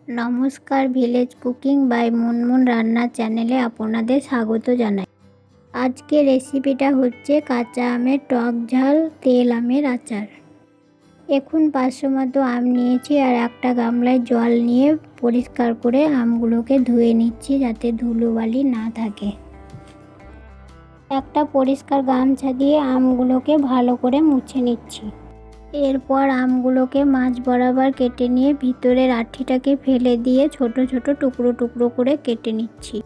নমস্কার, village cooking by Munmun রান্নার চ্যানেলে আপনাদের স্বাগত জানাই। আজকে রেসিপিটা হচ্ছে কাঁচা আমের টক ঝাল তেল আমের আচার। এখন 500 মতো আম নিয়েছি আর একটা গামলায় জল নিয়ে পরিষ্কার করে আমগুলোকে ধুয়ে নিচ্ছি যাতে ধুলোবালি না থাকে। একটা পরিষ্কার গামছা দিয়ে আমগুলোকে ভালো করে মুছে নিচ্ছি। এরপর আমগুলোকে মাঝ বরাবর কেটে নিয়ে ভিতরের আঠিটাকে ফেলে দিয়ে ছোট ছোট টুকরো টুকরো করে কেটে নিচ্ছি।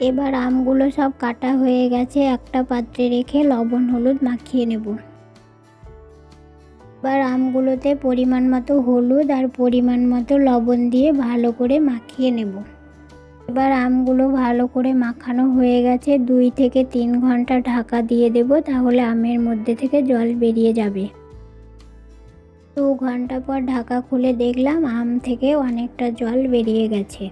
এবার আমগুলো সব কাটা হয়ে গেছে, একটা পাত্রে রেখে লবণ হলুদ মাখিয়ে নেব। এবার আমগুলোতে পরিমাণ মতো হলুদ আর পরিমাণ মতো লবণ দিয়ে ভালো করে মাখিয়ে নেব। এবার আমগুলো ভালো করে মাখানো হয়ে গেছে, 2 থেকে 3 ঘন্টা ঢাকা দিয়ে দেব, তাহলে আমের মধ্যে থেকে জল বেরিয়ে যাবে। 2 ঘন্টা পর ঢাকা খুলে দেখলাম আম থেকে অনেকটা জল বেরিয়ে গেছে।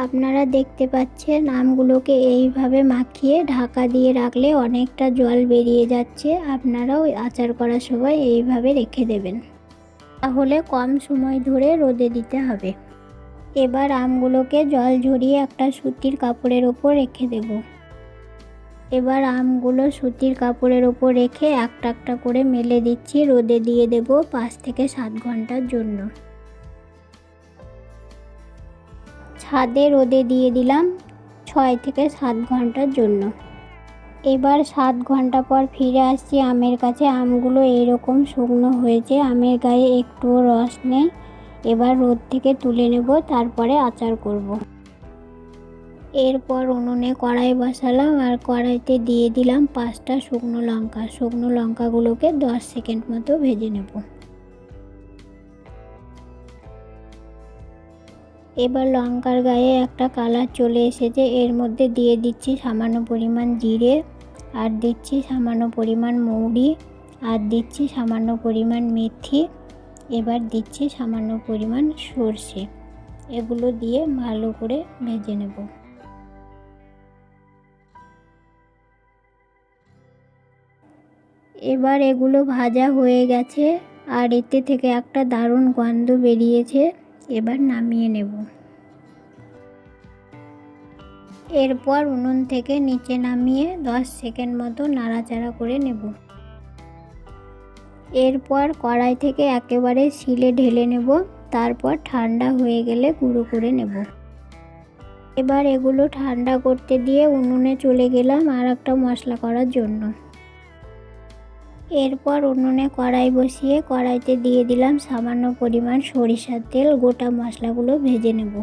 আপনারা দেখতে পাচ্ছেন আমগুলোকে এইভাবে মাখিয়ে ঢাকা দিয়ে রাখলে অনেকটা জল বেরিয়ে যাচ্ছে। আপনারাও আচার করার সময় এইভাবে রেখে দেবেন, তাহলে কম সময় ধরে রোদে দিতে হবে। এবার আমগুলোকে জল ঝরিয়ে একটা সুতির কাপড়ের ওপর রেখে দেব। এবার আমগুলো সুতির কাপড়ের ওপর রেখে একটা একটা করে মেলে দিচ্ছি, রোদে দিয়ে দেব 5 থেকে 7 ঘন্টার জন্য। ছাদে রোদে দিয়ে দিলাম 6 থেকে 7 ঘন্টার জন্য। এবার 7 ঘন্টা পর ফিরে আসছি আমের কাছে। আমগুলো এইরকম শুকনো হয়েছে, আমের গায়ে একটুও রস নেই। এবার রোদ থেকে তুলে নেব, তারপরে আচার করব। এরপর উনুনে কড়াই বসালাম আর কড়াইতে দিয়ে দিলাম 5টা শুকনো লঙ্কা। শুকনো লঙ্কাগুলোকে 10 সেকেন্ড মতো ভেজে নেব। এবার লঙ্কার গায়ে একটা কালার চলে এসেছে, এর মধ্যে দিয়ে দিচ্ছি সামান্য পরিমাণ জিরে, আর দিচ্ছি সামান্য পরিমাণ মৌরি, আর দিচ্ছি সামান্য পরিমাণ মেথি, এবার দিচ্ছি সামান্য পরিমাণ সর্ষে। এগুলো দিয়ে ভালো করে ভেজে নেব। এবার এগুলো ভাজা হয়ে গেছে আর এতে থেকে একটা দারুণ গন্ধ বেরিয়েছে। এবার নামিয়ে নেব। এরপর উনুন থেকে নিচে নামিয়ে 10 সেকেন্ড মতো নাড়াচাড়া করে নেব। এরপর কড়াই থেকে একেবারে শিলে ঢেলে নেব, তারপর ঠান্ডা হয়ে গেলে গুঁড়ো করে নেব। এবার এগুলো ঠান্ডা করতে দিয়ে উনুনে চলে গেলাম আর একটা মশলা করার জন্য। এরপর উনুনে কড়াই বসিয়ে কড়াইতে দিয়ে দিলাম সামান্য পরিমাণ সরিষার তেল। গোটা মশলাগুলো ভেজে নেব।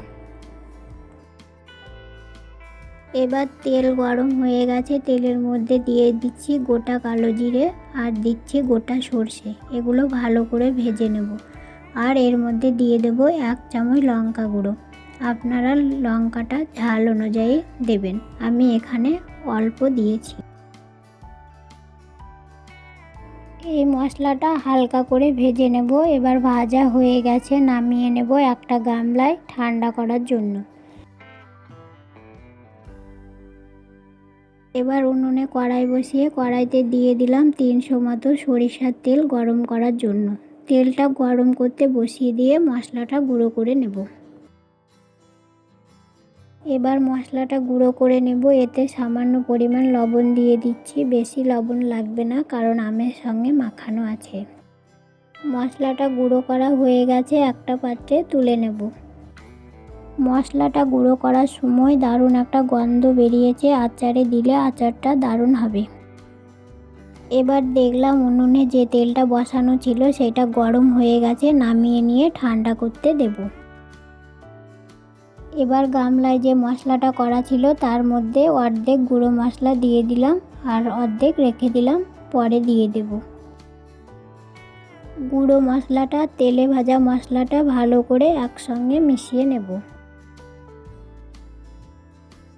এবার তেল গরম হয়ে গেছে, তেলের মধ্যে দিয়ে দিচ্ছি গোটা কালো জিরে আর দিচ্ছি গোটা সর্ষে। এগুলো ভালো করে ভেজে নেব। আর এর মধ্যে দিয়ে দেব 1 চামচ লঙ্কা গুঁড়ো। আপনারা লঙ্কাটা ঝাল অনুযায়ী দেবেন, আমি এখানে অল্প দিয়েছি। এই মশলাটা হালকা করে ভেজে নেব। এবার ভাজা হয়ে গেছে, নামিয়ে নেব একটা গামলায় ঠান্ডা করার জন্য। এবার উনুনে কড়াই বসিয়ে কড়াইতে দিয়ে দিলাম 300 মতো সরিষার তেল গরম করার জন্য। তেলটা গরম করতে বসিয়ে দিয়ে মশলাটা গুঁড়ো করে নেব। এবার মশলাটা গুঁড়ো করে নেব। এতে সামান্য পরিমাণ লবণ দিয়ে দিচ্ছি, বেশি লবণ লাগবে না কারণ আমের সঙ্গে মাখানো আছে। মশলাটা গুঁড়ো করা হয়ে গেছে, একটা পাত্রে তুলে নেব। মশলাটা গুঁড়ো করার সময় দারুণ একটা গন্ধ বেরিয়েছে, আচারে দিলে আচারটা দারুণ হবে। এবার দেখলাম উনুনে যে তেলটা বসানো ছিল সেটা গরম হয়ে গেছে, নামিয়ে নিয়ে ঠান্ডা করতে দেব। এবার গামলায় যে মশলাটা করা ছিল তার মধ্যে অর্ধেক গুঁড়ো মশলা দিয়ে দিলাম আর অর্ধেক রেখে দিলাম, পরে দিয়ে দেব। গুঁড়ো মশলাটা তেলে ভাজা মশলাটা ভালো করে একসঙ্গে মিশিয়ে নেব।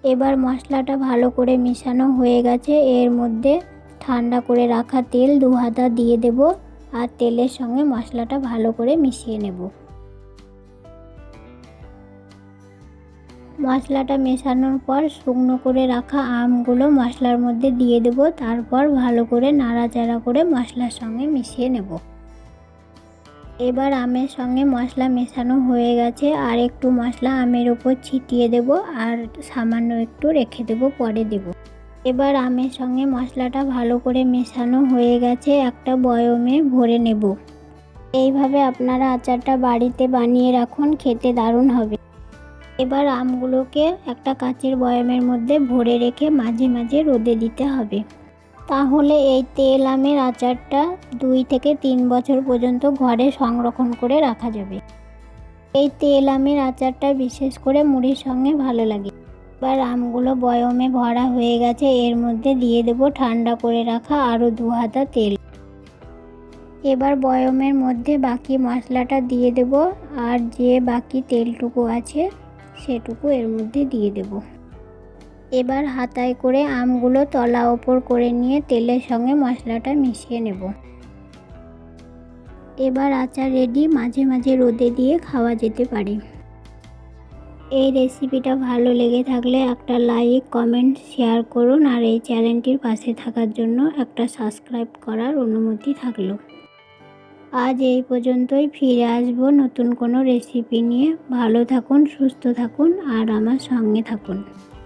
এবার মশলাটা ভালো করে মিশানো হয়ে গেছে, এর মধ্যে ঠান্ডা করে রাখা তেল 2 হাতা দিয়ে দেব আর তেলের সঙ্গে মশলাটা ভালো করে মিশিয়ে নেব। মশলাটা মেশানোর পর শুকনো করে রাখা আমগুলো মশলার মধ্যে দিয়ে দেব, তারপর ভালো করে নাড়াচাড়া করে মশলার সঙ্গে মিশিয়ে নেব। এবার আমের সঙ্গে মশলা মেশানো হয়ে গেছে, আর একটু মশলা আমের ওপর ছিটিয়ে দেব, আর সামান্য একটু রেখে দেব, পরে দেব। এবার আমের সঙ্গে মশলাটা ভালো করে মেশানো হয়ে গেছে, একটা বয়মে ভরে নেব। এইভাবে আপনারা আচারটা বাড়িতে বানিয়ে রাখুন, খেতে দারুণ হবে। এবার আমগুলোকে একটা কাচের বয়মের মধ্যে ভরে রেখে মাঝে মাঝে রোদে দিতে হবে। তাহলে এই তেল আমের আচারটা 2 থেকে 3 বছর পর্যন্ত ঘরে সংরক্ষণ করে রাখা যাবে। এই তেল আমের আচারটা বিশেষ করে মুড়ির সঙ্গে ভালো লাগে। এবার আমগুলো বয়মে ভরা হয়ে গেছে, এর মধ্যে দিয়ে দেব ঠান্ডা করে রাখা আরও 2 হাতা তেল। এবার বয়মের মধ্যে বাকি মশলাটা দিয়ে দেব, আর যে বাকি তেলটুকু আছে সেটুকু এর মধ্যে দিয়ে দেব। এবার হাতায় করে আমগুলো তলা ওপর করে নিয়ে তেলের সঙ্গে মশলাটা মিশিয়ে নেব। এবার আচার রেডি, মাঝে মাঝে রোদে দিয়ে খাওয়া যেতে পারে। এই রেসিপিটা ভালো লেগে থাকলে একটা লাইক, কমেন্ট, শেয়ার করুন, আর এই চ্যানেলটির পাশে থাকার জন্য একটা সাবস্ক্রাইব করার অনুমতি থাকলো। আজ এই পর্যন্তই, ফিরে আসবো নতুন কোনো রেসিপি নিয়ে। ভালো থাকুন, সুস্থ থাকুন, আর আমার সঙ্গে থাকুন।